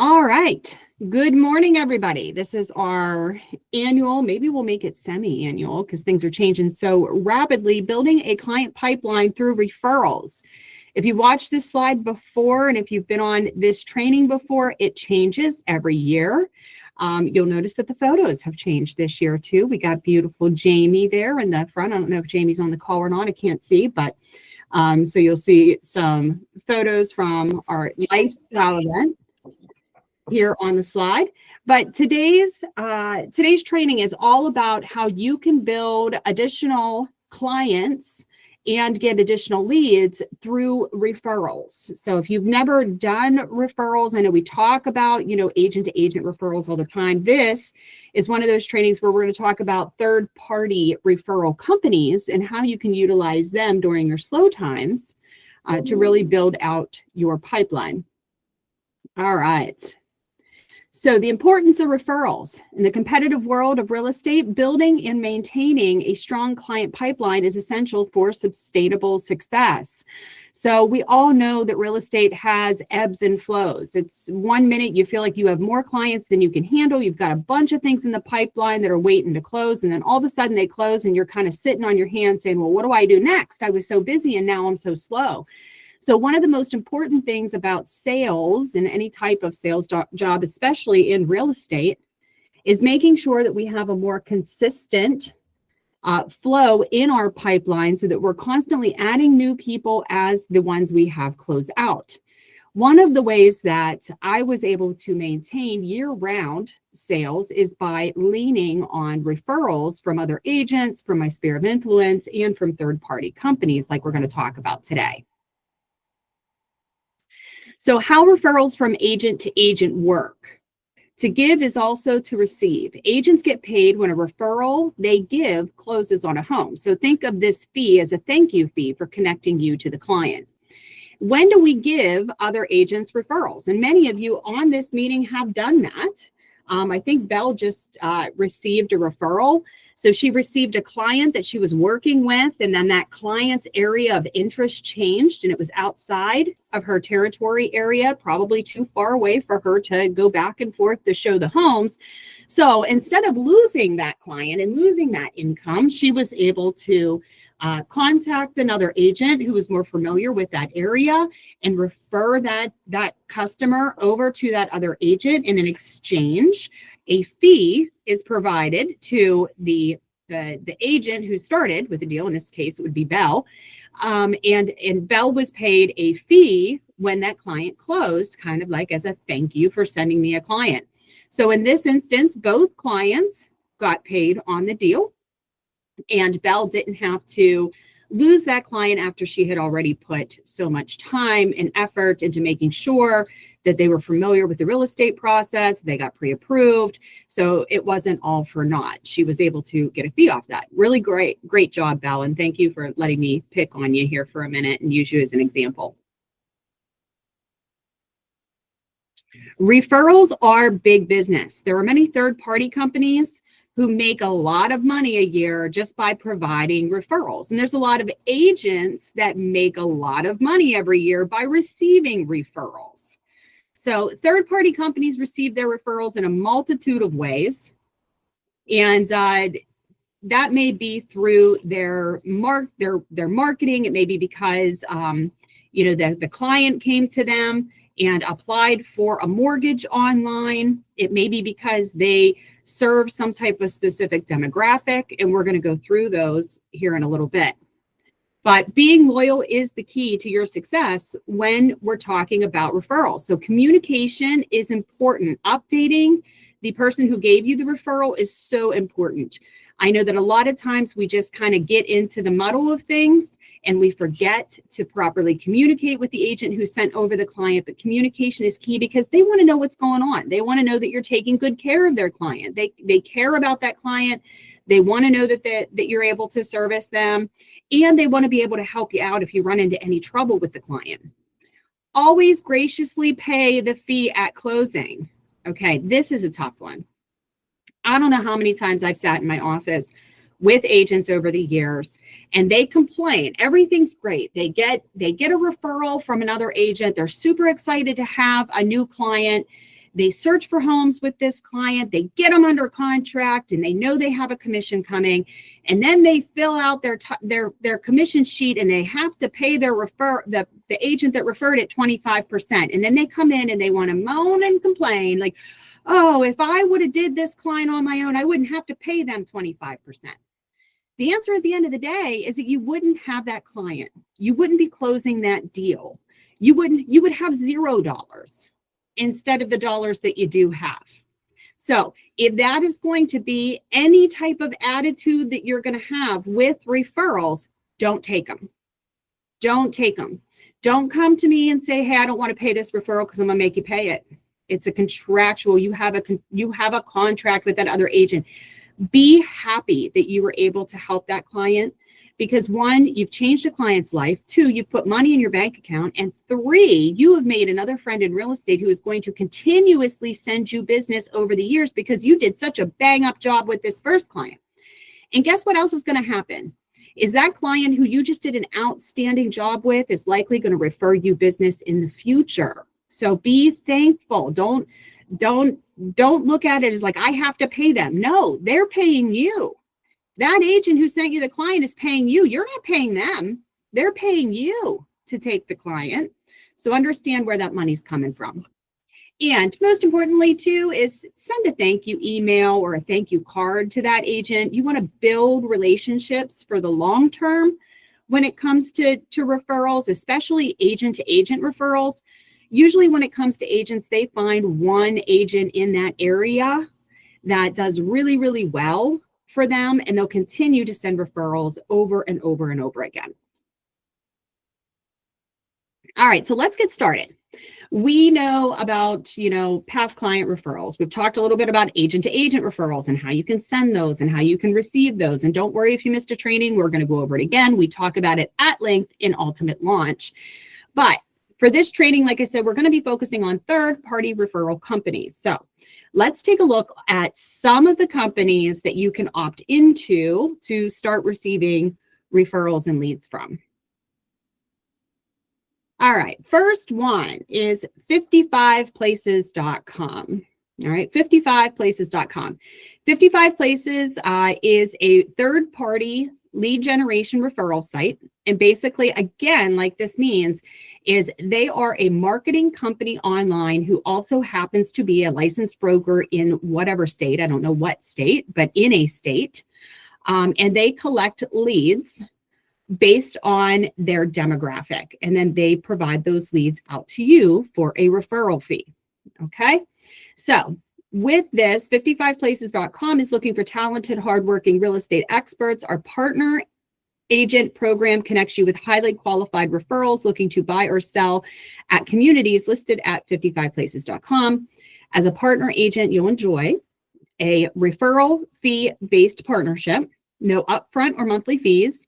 All right. Good morning, everybody. This is our annual, maybe we'll make it semi-annual because things are changing so rapidly, building a client pipeline through referrals. If you watched this slide before, and if you've been on this training before, it changes every year. You'll notice that the photos have changed this year too. We got beautiful Jamie there in the front. I don't know if Jamie's on the call or not. I can't see, but so you'll see some photos from our lifestyle event here on the slide. But today's training is all about how you can build additional clients and get additional leads through referrals. So if you've never done referrals, I know we talk about, agent to agent referrals all the time. This is one of those trainings where we're going to talk about third-party referral companies and how you can utilize them during your slow times to really build out your pipeline. All right. So the importance of referrals. In the competitive world of real estate, building and maintaining a strong client pipeline is essential for sustainable success. So we all know that real estate has ebbs and flows. It's 1 minute you feel like you have more clients than you can handle. You've got a bunch of things in the pipeline that are waiting to close. And then all of a sudden they close and you're kind of sitting on your hands saying, well, what do I do next? I was so busy and now I'm so slow. So one of the most important things about sales and any type of sales job, especially in real estate, is making sure that we have a more consistent flow in our pipeline so that we're constantly adding new people as the ones we have close out. One of the ways that I was able to maintain year-round sales is by leaning on referrals from other agents, from my sphere of influence, and from third-party companies like we're going to talk about today. So how referrals from agent to agent work. To give is also to receive. Agents get paid when a referral they give closes on a home. So think of this fee as a thank you fee for connecting you to the client. When do we give other agents referrals? And many of you on this meeting have done that. I think Belle just received a referral. So she received a client that she was working with, and then that client's area of interest changed, and it was outside of her territory area, probably too far away for her to go back and forth to show the homes. So instead of losing that client and losing that income, she was able to contact another agent who was more familiar with that area and refer that customer over to that other agent. And in exchange, a fee is provided to the agent who started with the deal. In this case, it would be Belle. And Belle was paid a fee when that client closed, kind of like as a thank you for sending me a client. So in this instance, both clients got paid on the deal. And Belle didn't have to lose that client after she had already put so much time and effort into making sure that they were familiar with the real estate process, they got pre-approved. So it wasn't all for naught. She was able to get a fee off that. Really great job, Belle. And thank you for letting me pick on you here for a minute and use you as an example. Referrals are big business. There are many third-party companies who make a lot of money a year just by providing referrals. And there's a lot of agents that make a lot of money every year by receiving referrals. So third-party companies receive their referrals in a multitude of ways. And that may be through their marketing. It may be because the client came to them and applied for a mortgage online. It may be because they serve some type of specific demographic, and we're going to go through those here in a little bit. But being loyal is the key to your success when we're talking about referrals. So communication is important. Updating the person who gave you the referral is so important. I know that a lot of times we just kind of get into the muddle of things and we forget to properly communicate with the agent who sent over the client. But communication is key because they want to know what's going on. They want to know that you're taking good care of their client. They care about that client. They want to know that you're able to service them, and they want to be able to help you out if you run into any trouble with the client. Always graciously pay the fee at closing. Okay, this is a tough one. I don't know how many times I've sat in my office with agents over the years, and they complain. Everything's great. They get a referral from another agent. They're super excited to have a new client. They search for homes with this client, they get them under contract, and they know they have a commission coming. And then they fill out their commission sheet, and they have to pay their the agent that referred it 25%. And then they come in and they want to moan and complain like, oh, if I would have did this client on my own, I wouldn't have to pay them 25%. The answer at the end of the day is that you wouldn't have that client. You wouldn't be closing that deal. You would have $0 instead of the dollars that you do have. So if that is going to be any type of attitude that you're going to have with referrals, don't take them. Don't take them. Don't come to me and say, hey, I don't want to pay this referral because I'm going to make you pay it. It's a contractual. You have a contract with that other agent. Be happy that you were able to help that client, because 1, you've changed a client's life. 2, you've put money in your bank account. And 3, you have made another friend in real estate who is going to continuously send you business over the years because you did such a bang up job with this first client. And guess what else is going to happen? Is that client who you just did an outstanding job with is likely going to refer you business in the future. So be thankful. Don't look at it as like, I have to pay them. No, they're paying you. That agent who sent you the client is paying you. You're not paying them. They're paying you to take the client. So understand where that money's coming from. And most importantly, too, is send a thank you email or a thank you card to that agent. You want to build relationships for the long term when it comes to referrals, especially agent-to-agent referrals. Usually when it comes to agents, they find one agent in that area that does really, really well for them, and they'll continue to send referrals over and over and over again. All right, so let's get started. We know about, past client referrals. We've talked a little bit about agent-to-agent referrals and how you can send those and how you can receive those. And don't worry if you missed a training, we're going to go over it again. We talk about it at length in Ultimate Launch. But for this training, like I said, we're going to be focusing on third-party referral companies. So let's take a look at some of the companies that you can opt into to start receiving referrals and leads from. All right, first one is 55places.com. All right, 55places.com. 55 Places is a third-party lead generation referral site. And basically, again, like this means is they are a marketing company online who also happens to be a licensed broker in whatever state. I don't know what state, but in a state. And they collect leads based on their demographic. And then they provide those leads out to you for a referral fee. Okay. So with this, 55places.com is looking for talented, hardworking real estate experts. Our partner agent program connects you with highly qualified referrals looking to buy or sell at communities listed at 55places.com. As a partner agent, you'll enjoy a referral fee-based partnership, no upfront or monthly fees,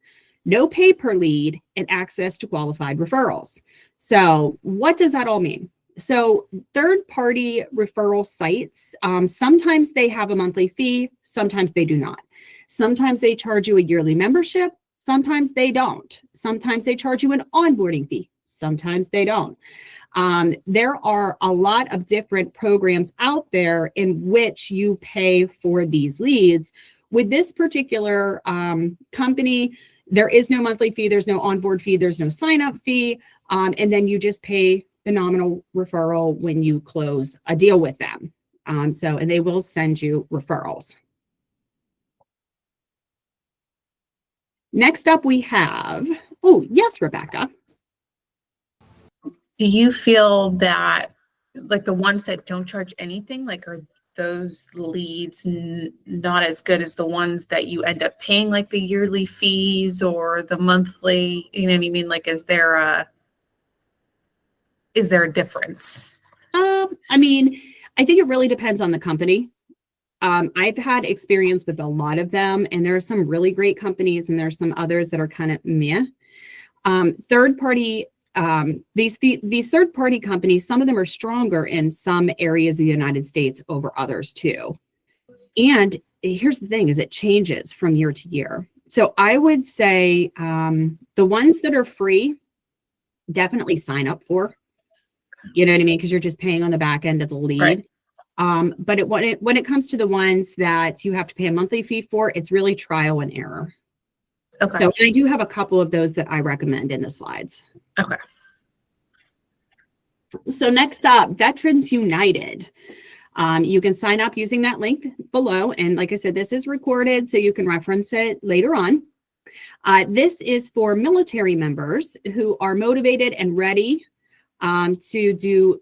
no pay per lead, and access to qualified referrals. So what does that all mean? So third-party referral sites, sometimes they have a monthly fee, sometimes they do not. Sometimes they charge you a yearly membership, sometimes they don't. Sometimes they charge you an onboarding fee, sometimes they don't. There are a lot of different programs out there in which you pay for these leads. With this particular company, there is no monthly fee, there's no onboard fee, there's no sign-up fee, and then you just pay the nominal referral when you close a deal with them. And they will send you referrals. Next up we have, oh, yes, Rebecca. Do you feel that like the ones that don't charge anything, like are those leads not as good as the ones that you end up paying like the yearly fees or the monthly, you know what I mean? Like, is there a difference? I mean, I think it really depends on the company. I've had experience with a lot of them, and there are some really great companies, and there's some others that are kind of meh. Third-party, these third-party companies, some of them are stronger in some areas of the United States over others too. And here's the thing: is it changes from year to year. So I would say the ones that are free, definitely sign up for. You know what I mean? Because you're just paying on the back end of the lead. Right. But when it comes to the ones that you have to pay a monthly fee for, it's really trial and error. Okay. So I do have a couple of those that I recommend in the slides. Okay. So next up, Veterans United. You can sign up using that link below. And like I said, this is recorded, so you can reference it later on. This is for military members who are motivated and ready to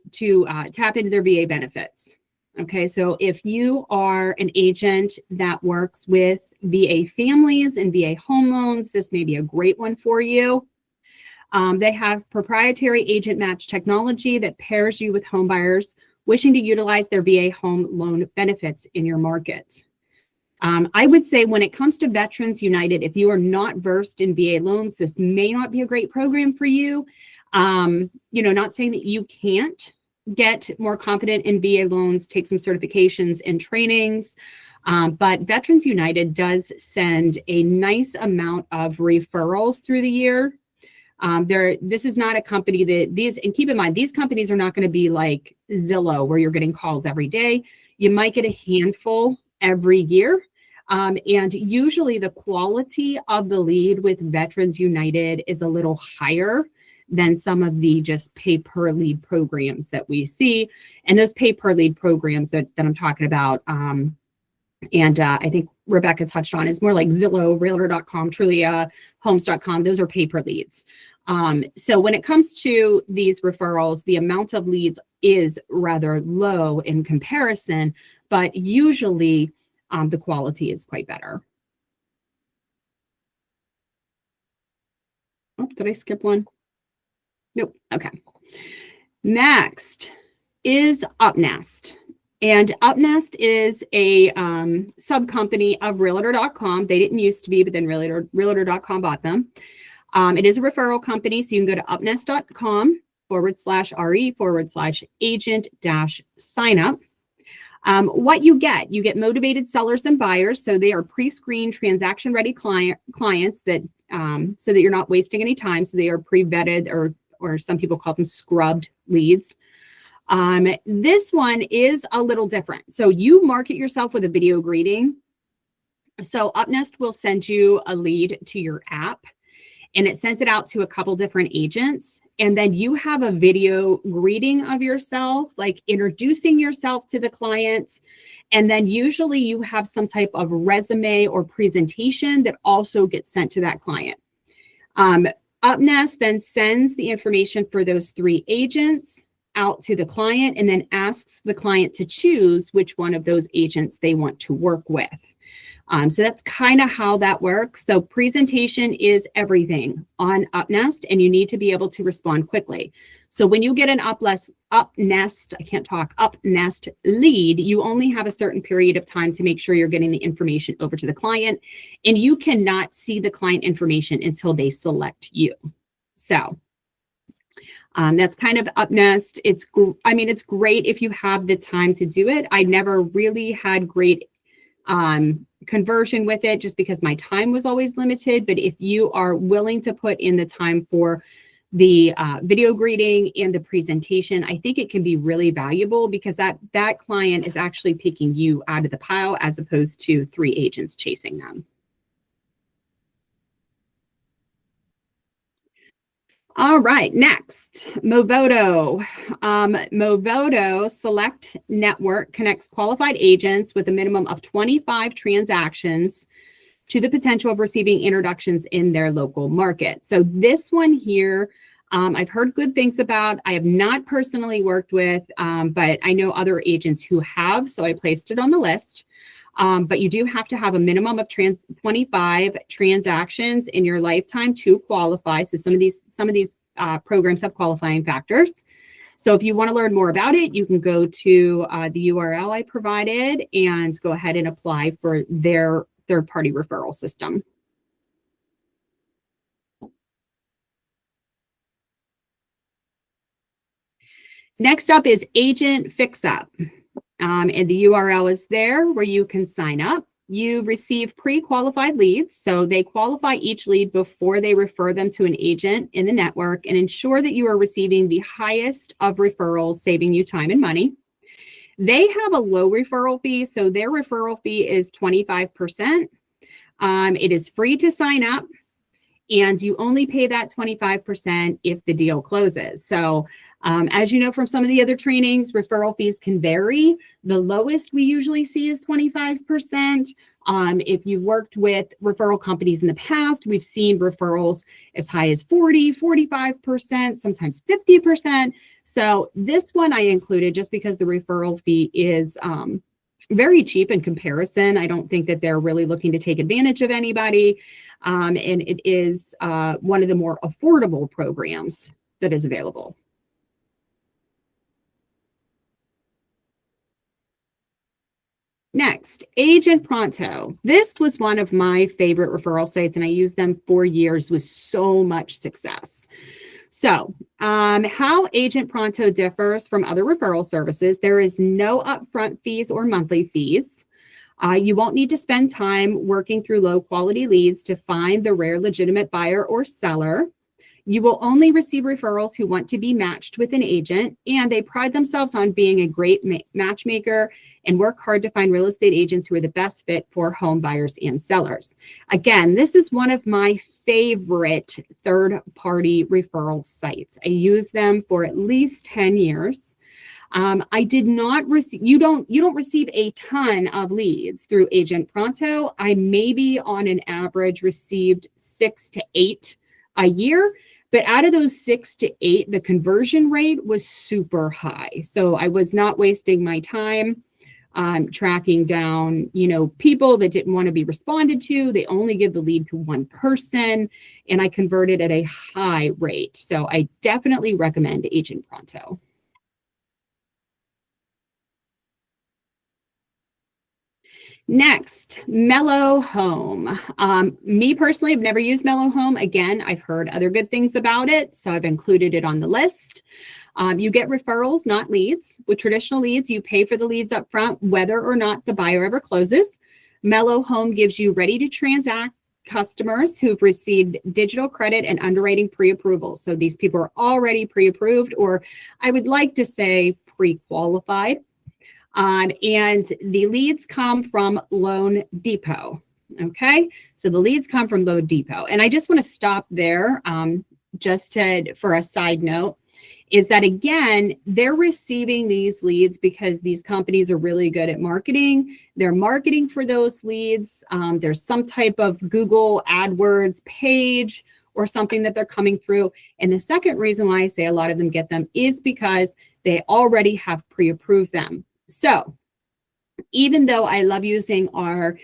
tap into their VA benefits. Okay, so if you are an agent that works with VA families and VA home loans, this may be a great one for you. They have proprietary agent match technology that pairs you with home buyers wishing to utilize their VA home loan benefits in your market. I would say when it comes to Veterans United, if you are not versed in VA loans, this may not be a great program for you. Not saying that you can't get more confident in VA loans, take some certifications and trainings. But Veterans United does send a nice amount of referrals through the year. This is not a company and keep in mind, these companies are not going to be like Zillow where you're getting calls every day. You might get a handful every year. And usually the quality of the lead with Veterans United is a little higher than some of the just pay per lead programs that we see. And those pay per lead programs that I'm talking about, I think Rebecca touched on, is more like Zillow, Realtor.com, Trulia, Homes.com. Those are pay per leads. So when it comes to these referrals, the amount of leads is rather low in comparison, but usually the quality is quite better. Oh, did I skip one? Nope. Okay. Next is UpNest. And UpNest is a sub-company of Realtor.com. They didn't used to be, but then Realtor.com bought them. It is a referral company, so you can go to upnest.com/re/agent-sign-up. What you get motivated sellers and buyers. So they are pre-screened transaction-ready clients that so that you're not wasting any time. So they are pre-vetted, or some people call them scrubbed leads. This one is a little different. So you market yourself with a video greeting. So UpNest will send you a lead to your app, and it sends it out to a couple different agents. And then you have a video greeting of yourself, like introducing yourself to the client. And then usually you have some type of resume or presentation that also gets sent to that client. UpNest then sends the information for those 3 agents out to the client and then asks the client to choose which one of those agents they want to work with. So that's kind of how that works. So presentation is everything on UpNest, and you need to be able to respond quickly. So when you get an UpNest lead, you only have a certain period of time to make sure you're getting the information over to the client, and you cannot see the client information until they select you. So that's kind of UpNest. It's great if you have the time to do it. I never really had great conversion with it just because my time was always limited. But if you are willing to put in the time for the video greeting and the presentation, I think it can be really valuable because that client is actually picking you out of the pile as opposed to 3 agents chasing them. All right, next, Movoto. Movoto Select Network connects qualified agents with a minimum of 25 transactions to the potential of receiving introductions in their local market. So this one here, I've heard good things about. I have not personally worked with, but I know other agents who have, so I placed it on the list. But you do have to have a minimum of 25 transactions in your lifetime to qualify. So some of these programs have qualifying factors. So if you want to learn more about it, you can go to the URL I provided and go ahead and apply for their third-party referral system. Next up is Agent Fix-Up. And the URL is there where you can sign up. You receive pre-qualified leads. So they qualify each lead before they refer them to an agent in the network and ensure that you are receiving the highest of referrals, saving you time and money. They have a low referral fee. So their referral fee is 25%. It is free to sign up, and you only pay that 25% if the deal closes. So as you know from some of the other trainings, referral fees can vary. The lowest we usually see is 25%. If you've worked with referral companies in the past, we've seen referrals as high as 40, 45%, sometimes 50%. So this one I included just because the referral fee is very cheap in comparison. I don't think that they're really looking to take advantage of anybody. And it is one of the more affordable programs that is available. Next, Agent Pronto. This was one of my favorite referral sites, and I used them for years with so much success. So how Agent Pronto differs from other referral services, there is no upfront fees or monthly fees. You won't need to spend time working through low quality leads to find the rare legitimate buyer or seller. You will only receive referrals who want to be matched with an agent, and they pride themselves on being a great matchmaker and work hard to find real estate agents who are the best fit for home buyers and sellers. Again, this is one of my favorite third-party referral sites. I use them for at least 10 years. I did not receive, you don't receive a ton of leads through Agent Pronto. I maybe on an average received 6 to 8 a year. But out of those 6 to 8, the conversion rate was super high. So I was not wasting my time tracking down, people that didn't want to be responded to. They only give the lead to one person, and I converted at a high rate. So I definitely recommend Agent Pronto. Next, Mellow Home. Me personally, I've never used Mellow Home. Again, I've heard other good things about it, so I've included it on the list. You get referrals, not leads. With traditional leads, you pay for the leads up front, whether or not the buyer ever closes. Mellow Home gives you ready to transact customers who've received digital credit and underwriting pre-approval. So these people are already pre-approved, or I would like to say pre-qualified. And the leads come from Loan Depot. Okay, so the leads come from Loan Depot. And I just want to stop there for a side note, is that again, they're receiving these leads because these companies are really good at marketing. They're marketing for those leads. There's some type of Google AdWords page or something that they're coming through. And the second reason why I say a lot of them get them is because they already have pre-approved them. So even though I love using our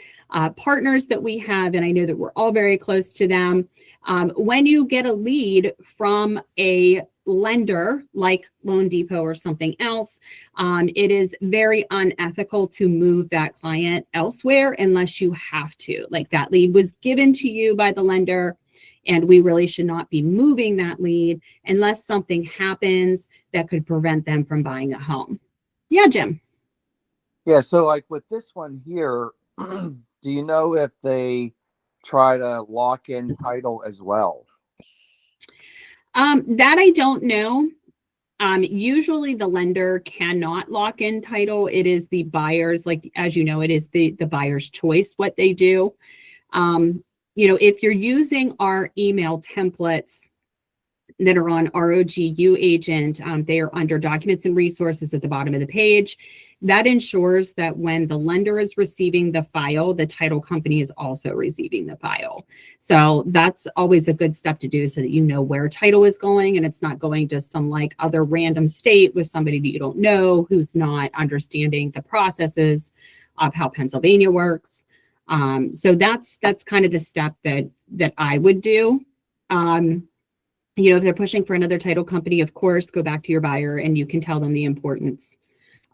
partners that we have, and I know that we're all very close to them, when you get a lead from a lender like Loan Depot or something else, it is very unethical to move that client elsewhere unless you have to. Like that lead was given to you by the lender, and we really should not be moving that lead unless something happens that could prevent them from buying a home. Yeah, Jim. Yeah, so like with this one here, do you know if they try to lock in title as well? That I don't know. Usually the lender cannot lock in title. It is the buyer's, like, as you know, it is the buyer's choice what they do. If you're using our email templates that are on ROGU Agent, they are under Documents and Resources at the bottom of the page. That ensures that when the lender is receiving the file, the title company is also receiving the file. So that's always a good step to do so that you know where title is going and it's not going to some like other random state with somebody that you don't know who's not understanding the processes of how Pennsylvania works. So that's kind of the step that I would do. If they're pushing for another title company, of course, go back to your buyer and you can tell them the importance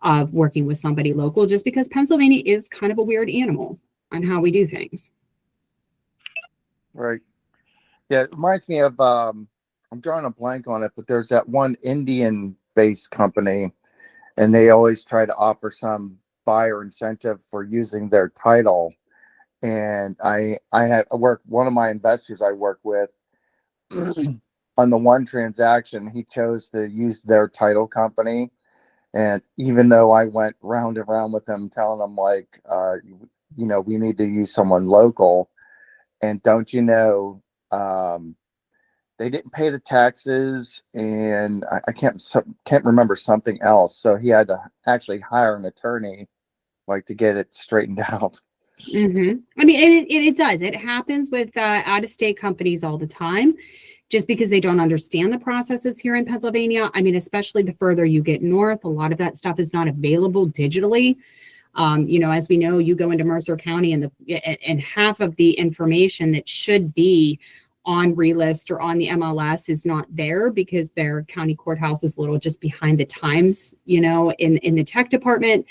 of working with somebody local, just because Pennsylvania is kind of a weird animal on how we do things. Right. Yeah, it reminds me of, I'm drawing a blank on it, but there's that one Indian-based company, and they always try to offer some buyer incentive for using their title. And one of my investors I work with on the one transaction, he chose to use their title company. And even though I went round and round with them, telling them like, we need to use someone local. And don't you know, they didn't pay the taxes, and I can't remember something else. So he had to actually hire an attorney, like, to get it straightened out. Mm-hmm. I mean, and it does. It happens with out-of-state companies all the time, just because they don't understand the processes here in Pennsylvania. I mean, especially the further you get north, a lot of that stuff is not available digitally. As we know, you go into Mercer County, and half of the information that should be on Relist or on the MLS is not there because their county courthouse is a little just behind the times, in the tech department.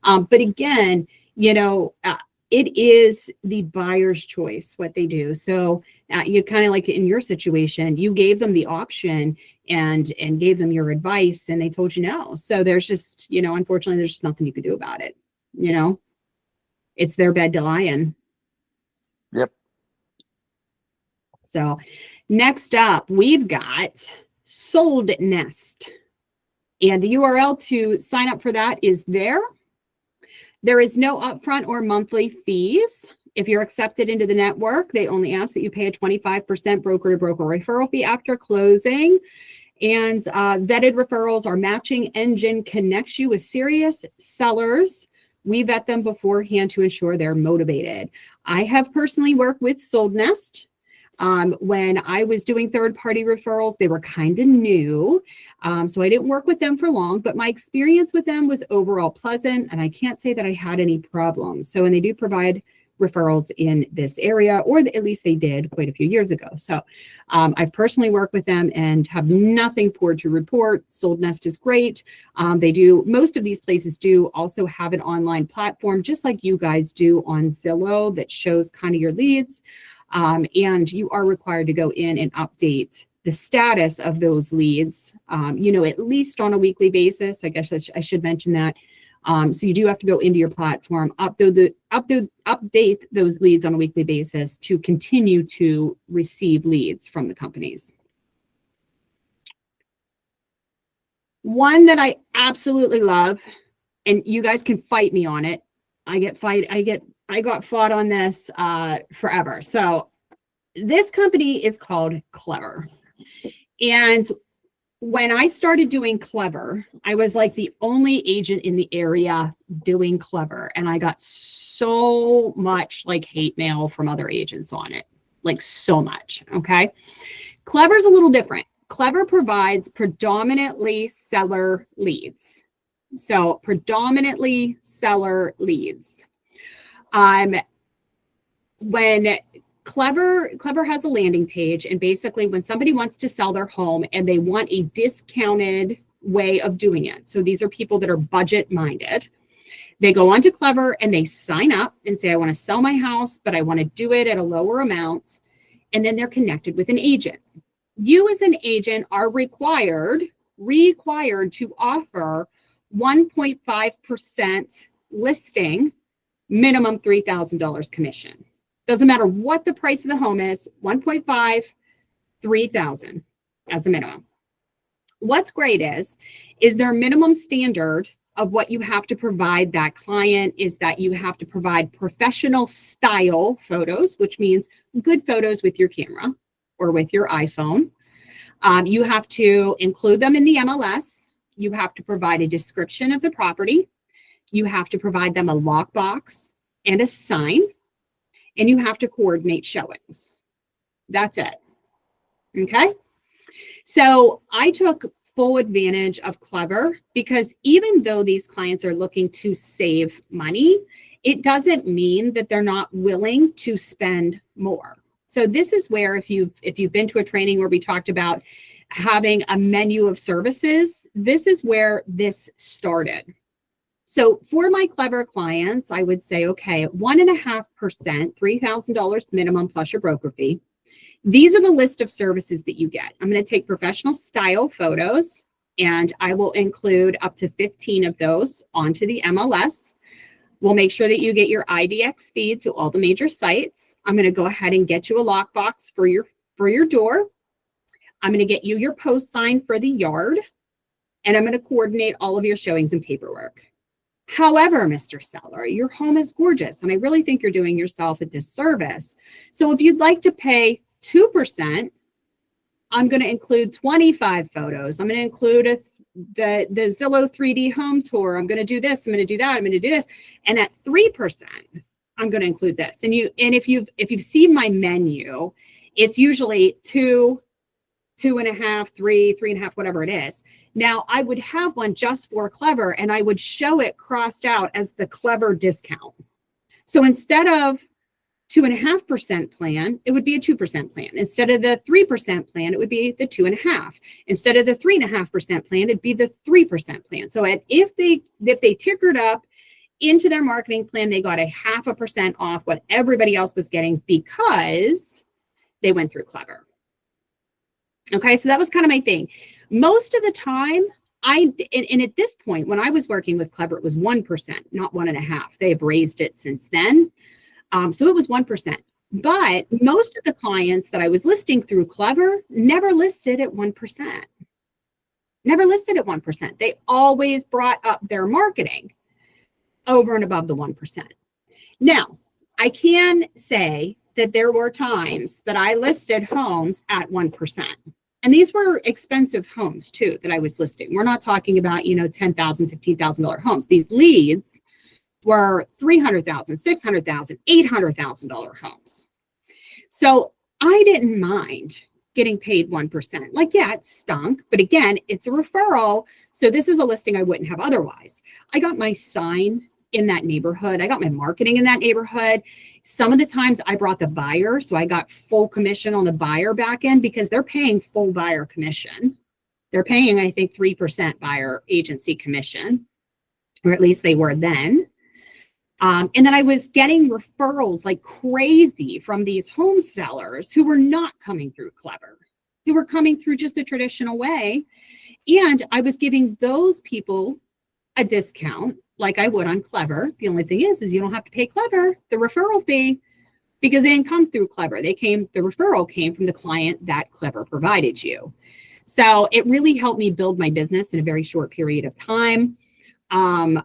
But again, it is the buyer's choice what they do. So you kind of like in your situation, you gave them the option and gave them your advice, and they told you no. So there's just, unfortunately, there's just nothing you can do about it. It's their bed to lie in. Yep. So next up, we've got Sold Nest. And the URL to sign up for that is there. There is no upfront or monthly fees. If you're accepted into the network, they only ask that you pay a 25% broker-to-broker referral fee after closing. And vetted referrals, our matching engine connects you with serious sellers. We vet them beforehand to ensure they're motivated. I have personally worked with Sold Nest. When I was doing third-party referrals, they were kind of new. So I didn't work with them for long, but my experience with them was overall pleasant, and I can't say that I had any problems. So, and they do provide referrals in this area, or at least they did quite a few years ago. So I've personally worked with them and have nothing poor to report. Sold Nest is great. Most of these places do also have an online platform, just like you guys do on Zillow, that shows kind of your leads. And you are required to go in and update the status of those leads, at least on a weekly basis. I guess I should mention that. So you do have to go into your platform, update those leads on a weekly basis to continue to receive leads from the companies. One that I absolutely love, and you guys can fight me on it. I got fought on this forever. So this company is called Clever. And when I started doing Clever, I was like the only agent in the area doing Clever. And I got so much like hate mail from other agents on it, like so much. Okay. Clever's a little different. Clever provides predominantly seller leads. So predominantly seller leads. When Clever has a landing page, and basically when somebody wants to sell their home and they want a discounted way of doing it. So these are people that are budget minded. They go onto Clever and they sign up and say, I want to sell my house, but I want to do it at a lower amount. And then they're connected with an agent. You as an agent are required to offer 1.5% listing, minimum $3,000 commission. Doesn't matter what the price of the home is, 1.5, $3,000 as a minimum. What's great is their minimum standard of what you have to provide that client is that you have to provide professional style photos, which means good photos with your camera or with your iPhone. You have to include them in the MLS. You have to provide a description of the property. You have to provide them a lockbox and a sign. And you have to coordinate showings. That's it. Okay. So I took full advantage of Clever because even though these clients are looking to save money, it doesn't mean that they're not willing to spend more. So this is where if you've been to a training where we talked about having a menu of services, this is where this started. So for my Clever clients, I would say, okay, 1.5%, $3,000 minimum plus your broker fee. These are the list of services that you get. I'm going to take professional style photos, and I will include up to 15 of those onto the MLS. We'll make sure that you get your IDX feed to all the major sites. I'm going to go ahead and get you a lockbox for your door. I'm going to get you your post sign for the yard. and I'm going to coordinate all of your showings and paperwork. However, Mr. Seller, your home is gorgeous, and I really think you're doing yourself a disservice. So if you'd like to pay 2%, I'm going to include 25 photos. I'm going to include the Zillow 3D home tour. I'm going to do this. I'm going to do that. I'm going to do this. And at 3%, I'm going to include this. And if you've seen my menu, it's usually 2, 2.5, 3, 3.5, whatever it is. Now I would have one just for Clever, and I would show it crossed out as the Clever discount. So instead of 2.5% plan, it would be a 2% plan. Instead of the 3% plan, it would be the 2.5. Instead of the 3.5% plan, it'd be the 3% plan. So if they tickered up into their marketing plan, they got 0.5% off what everybody else was getting because they went through Clever. Okay, so that was kind of my thing. Most of the time, and at this point, when I was working with Clever, it was 1%, not 1.5. They've raised it since then. So it was 1%. But most of the clients that I was listing through Clever never listed at 1%. Never listed at 1%. They always brought up their marketing over and above the 1%. Now, I can say that there were times that I listed homes at 1%. And these were expensive homes too that I was listing. We're not talking about, $10,000, $15,000 homes. These leads were $300,000, $600,000, $800,000 homes. So I didn't mind getting paid 1%. Like, yeah, it stunk, but again, it's a referral. So this is a listing I wouldn't have otherwise. I got my sign in that neighborhood. I got my marketing in that neighborhood. Some of the times I brought the buyer, so I got full commission on the buyer back end because they're paying full buyer commission. They're paying, I think, 3% buyer agency commission, or at least they were then. And then I was getting referrals like crazy from these home sellers who were not coming through Clever, who were coming through just the traditional way. And I was giving those people a discount like I would on Clever. The only thing is you don't have to pay Clever the referral fee because they didn't come through Clever. The referral came from the client that Clever provided you. So it really helped me build my business in a very short period of time.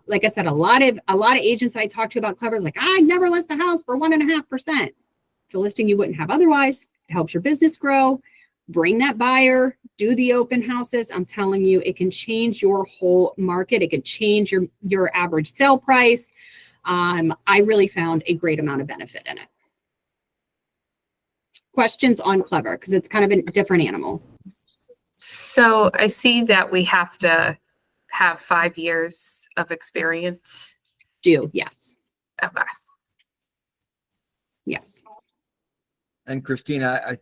Like I said, a lot of agents I talked to about Clever is like, I never list a house for 1.5%. It's a listing you wouldn't have otherwise. It helps your business grow. Bring that buyer, do the open houses. I'm telling you, it can change your whole market. It can change your average sale price. I really found a great amount of benefit in it. Questions on Clever, because it's kind of a different animal. So I see that we have to have 5 years of experience. Yes. Okay. Yes. And Christina,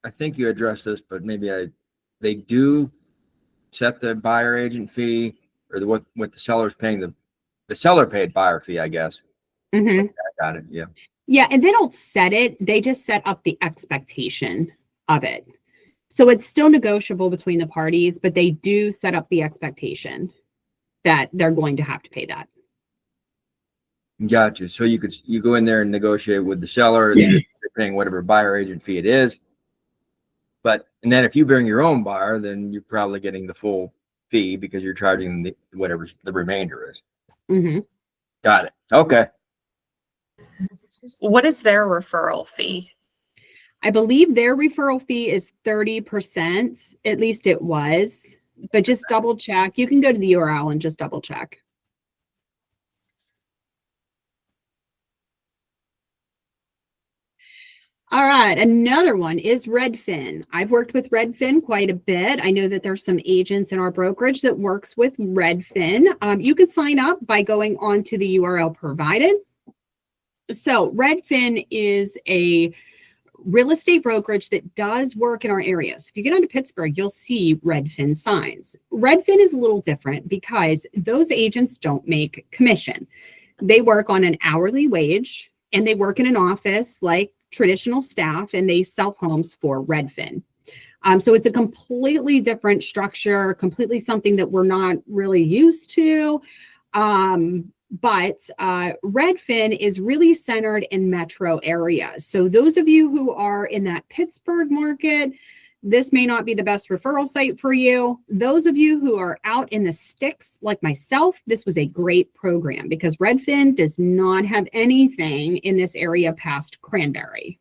I think you addressed this, but maybe they do set the buyer agent fee or what the seller's paying. The seller paid buyer fee, I guess. Mm-hmm. I got it. Yeah. Yeah, and they don't set it. They just set up the expectation of it. So it's still negotiable between the parties, but they do set up the expectation that they're going to have to pay that. Gotcha. So you go in there and negotiate with the seller. They're paying whatever buyer agent fee it is. And then if you bring your own buyer, then you're probably getting the full fee because you're charging whatever the remainder is. Mm-hmm. Got it. Okay. What is their referral fee? I believe their referral fee is 30%. At least it was, but just double check. You can go to the URL and just double check. All right, another one is Redfin. I've worked with Redfin quite a bit. I know that there's some agents in our brokerage that works with Redfin. You can sign up by going on to the URL provided. So Redfin is a real estate brokerage that does work in our area. So if you get onto Pittsburgh, you'll see Redfin signs. Redfin is a little different because those agents don't make commission. They work on an hourly wage and they work in an office like traditional staff, and they sell homes for Redfin. So it's a completely different structure, completely something that we're not really used to. But Redfin is really centered in metro areas. So those of you who are in that Pittsburgh market, this may not be the best referral site for you. Those of you who are out in the sticks like myself, this was a great program because Redfin does not have anything in this area past Cranberry.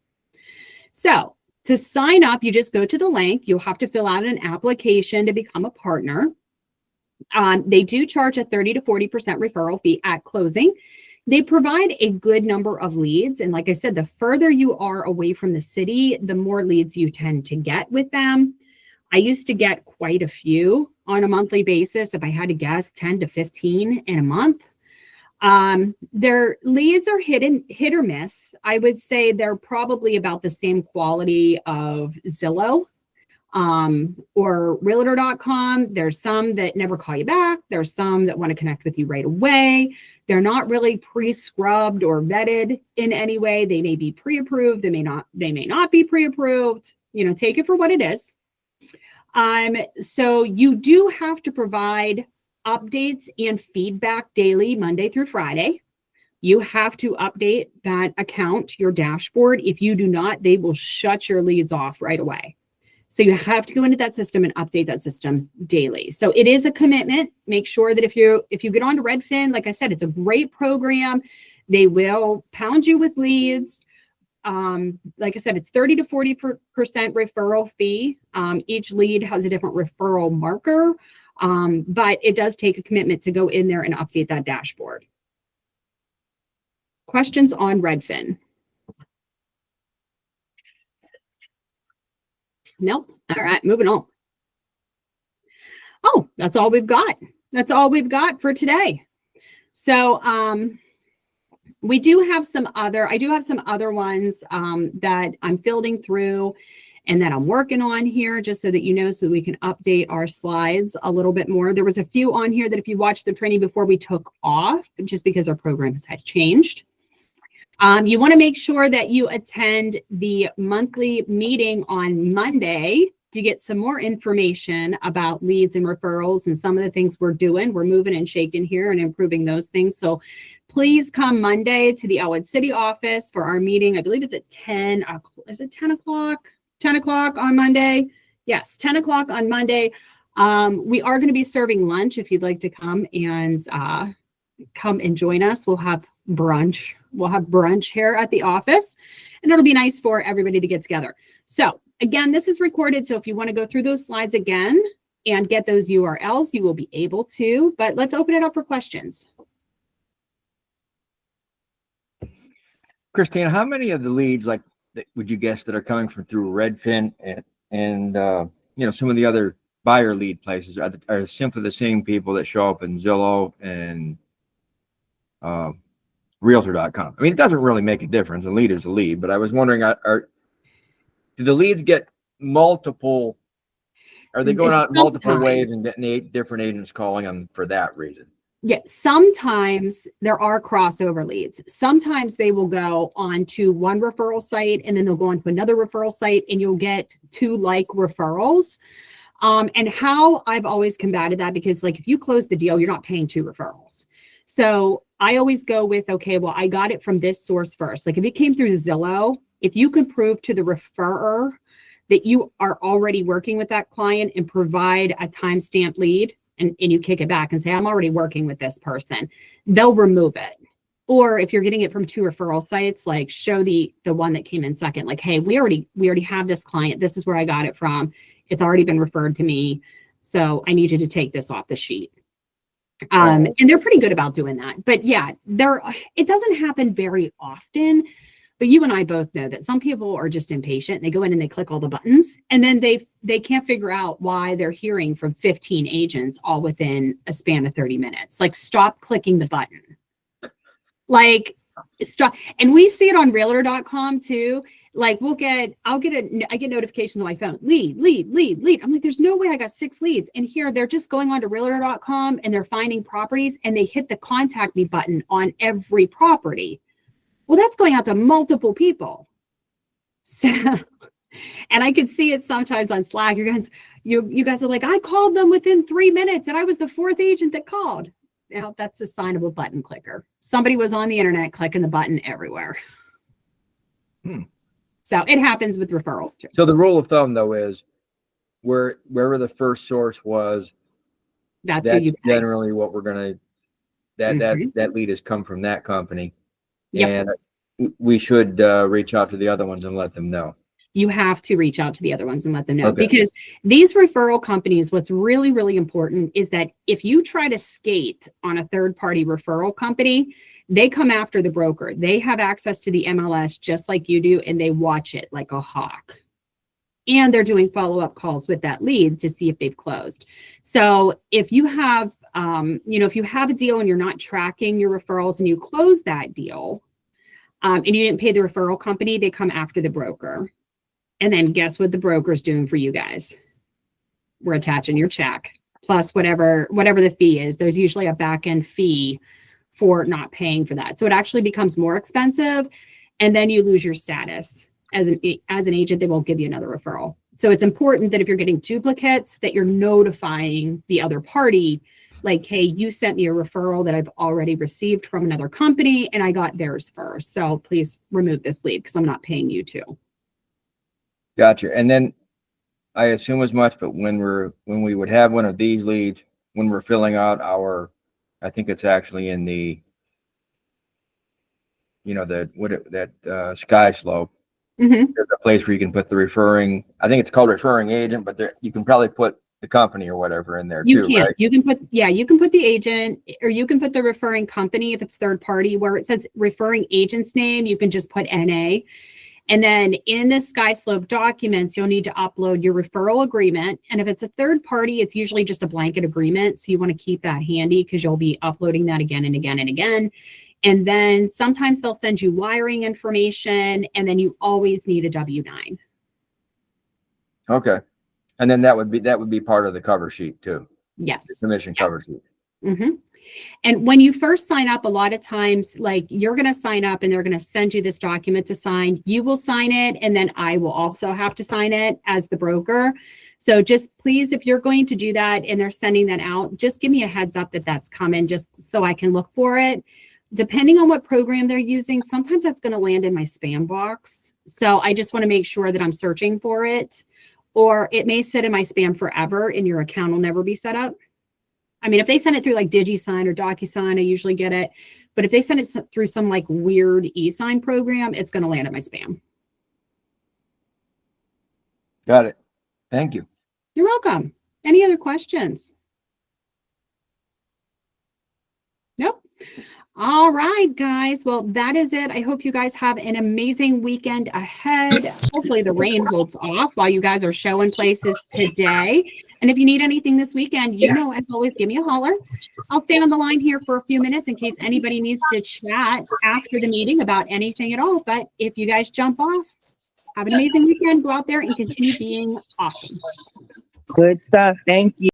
So to sign up, you just go to the link. You'll have to fill out an application to become a partner. They do charge a 30 to 40% referral fee at closing. They provide a good number of leads. And like I said, the further you are away from the city, the more leads you tend to get with them. I used to get quite a few on a monthly basis. If I had to guess, 10 to 15 in a month. Their leads are hit or miss. I would say they're probably about the same quality of Zillow or realtor.com. There's some that never call you back. There's some that want to connect with you right away. They're not really pre-scrubbed or vetted in any way. They may be pre-approved. They may not be pre-approved. You know, take it for what it is. So you do have to provide updates and feedback daily, Monday through Friday. You have to update that account, your dashboard. If you do not, they will shut your leads off right away. So you have to go into that system and update that system daily. So it is a commitment. Make sure that if you get onto Redfin, like I said, it's a great program. They will pound you with leads. Like I said, it's 30 to 40% referral fee. Each lead has a different referral marker, but it does take a commitment to go in there and update that dashboard. Questions on Redfin? Nope. All right, moving on. Oh, that's all we've got. That's all we've got for today. So I do have some other ones that I'm fielding through and that I'm working on here, just so that you know, so that we can update our slides a little bit more. There was a few on here that if you watched the training before, we took off just because our programs had changed. You want to make sure that you attend the monthly meeting on Monday to get some more information about leads and referrals and some of the things we're doing. We're moving and shaking here and improving those things. So please come Monday to the Elwood City office for our meeting. I believe it's at 10. Is it 10 o'clock? 10 o'clock on Monday? Yes, 10 o'clock on Monday. We are going to be serving lunch if you'd like to come and join us. We'll have brunch. We'll have brunch here at the office, and it'll be nice for everybody to get together. So again, this is recorded. So if you want to go through those slides again and get those URLs, you will be able to, but let's open it up for questions. Christina, how many of the leads, like, would you guess that are coming from through Redfin and you know, some of the other buyer lead places are simply the same people that show up in Zillow and realtor.com? I mean, it doesn't really make a difference. A lead is a lead, but I was wondering, do the leads get multiple? Are they going out multiple ways and getting different agents calling them for that reason? Yeah, sometimes there are crossover leads. Sometimes they will go on to one referral site and then they'll go on to another referral site and you'll get two like referrals. And how I've always combated that, because like if you close the deal, you're not paying two referrals. So I always go with, okay, well, I got it from this source first. Like if it came through Zillow, if you can prove to the referrer that you are already working with that client and provide a timestamp lead and you kick it back and say, I'm already working with this person, they'll remove it. Or if you're getting it from two referral sites, like show the one that came in second, like, hey, we already have this client. This is where I got it from. It's already been referred to me. So I need you to take this off the sheet. And they're pretty good about doing that. But yeah, it doesn't happen very often. But you and I both know that some people are just impatient. They go in and they click all the buttons, and then they can't figure out why they're hearing from 15 agents all within a span of 30 minutes. Like, stop clicking the button. Like, stop. And we see it on realtor.com too. Like I get notifications on my phone, lead. I'm like, there's no way I got 6 leads. And here they're just going on to realtor.com and they're finding properties and they hit the contact me button on every property. Well, that's going out to multiple people. So, and I could see it sometimes on Slack. You guys are like, I called them within 3 minutes and I was the 4th agent that called. Now that's a sign of a button clicker. Somebody was on the internet clicking the button everywhere. So it happens with referrals too. So the rule of thumb though is wherever the first source was, That's who that's you pay. generally what we're gonna, that lead has come from that company. Yep. And we should reach out to the other ones and let them know. You have to reach out to the other ones and let them know, Okay. because these referral companies, what's really, really important is that if you try to skate on a third party referral company, they come after the broker. They have access to the MLS just like you do, and they watch it like a hawk. And they're doing follow-up calls with that lead to see if they've closed. So if you have, if you have a deal and you're not tracking your referrals and you close that deal, and you didn't pay the referral company, they come after the broker. And then guess what the broker's doing for you guys? We're attaching your check plus whatever the fee is. There's usually a back end fee for not paying for that. So it actually becomes more expensive, and then you lose your status as an agent. They won't give you another referral. So it's important that if you're getting duplicates, that you're notifying the other party, like, hey, you sent me a referral that I've already received from another company and I got theirs first. So please remove this lead because I'm not paying you too. Gotcha. And then I assume as much, but when we would have one of these leads, when we're filling out I think it's actually in the, sky slope. Mm-hmm. There's a place where you can put the referring, I think it's called referring agent, but there, you can probably put the company or whatever in there You too, can. right? You can put the agent, or you can put the referring company if it's third party. Where it says referring agent's name, you can just put NA. And then in the SkySlope documents, you'll need to upload your referral agreement. And if it's a third party, it's usually just a blanket agreement. So you want to keep that handy because you'll be uploading that again and again and again. And then sometimes they'll send you wiring information, and then you always need a W-9. Okay. And then that would be part of the cover sheet too. Yes. The commission cover sheet. Mm-hmm. And when you first sign up, a lot of times, like, you're going to sign up and they're going to send you this document to sign. You will sign it, and then I will also have to sign it as the broker. So just please, if you're going to do that and they're sending that out, just give me a heads up that that's coming, just so I can look for it. Depending on what program they're using, sometimes that's going to land in my spam box. So I just want to make sure that I'm searching for it, or it may sit in my spam forever and your account will never be set up. I mean, if they send it through like DigiSign or DocuSign, I usually get it. But if they send it through some like weird e-sign program, it's going to land in my spam. Got it. Thank you. You're welcome. Any other questions? Nope. All right, guys. Well, that is it. I hope you guys have an amazing weekend ahead. Hopefully the rain holds off while you guys are showing places today. And if you need anything this weekend, as always, give me a holler. I'll stay on the line here for a few minutes in case anybody needs to chat after the meeting about anything at all. But if you guys jump off, have an amazing weekend. Go out there and continue being awesome. Good stuff. Thank you.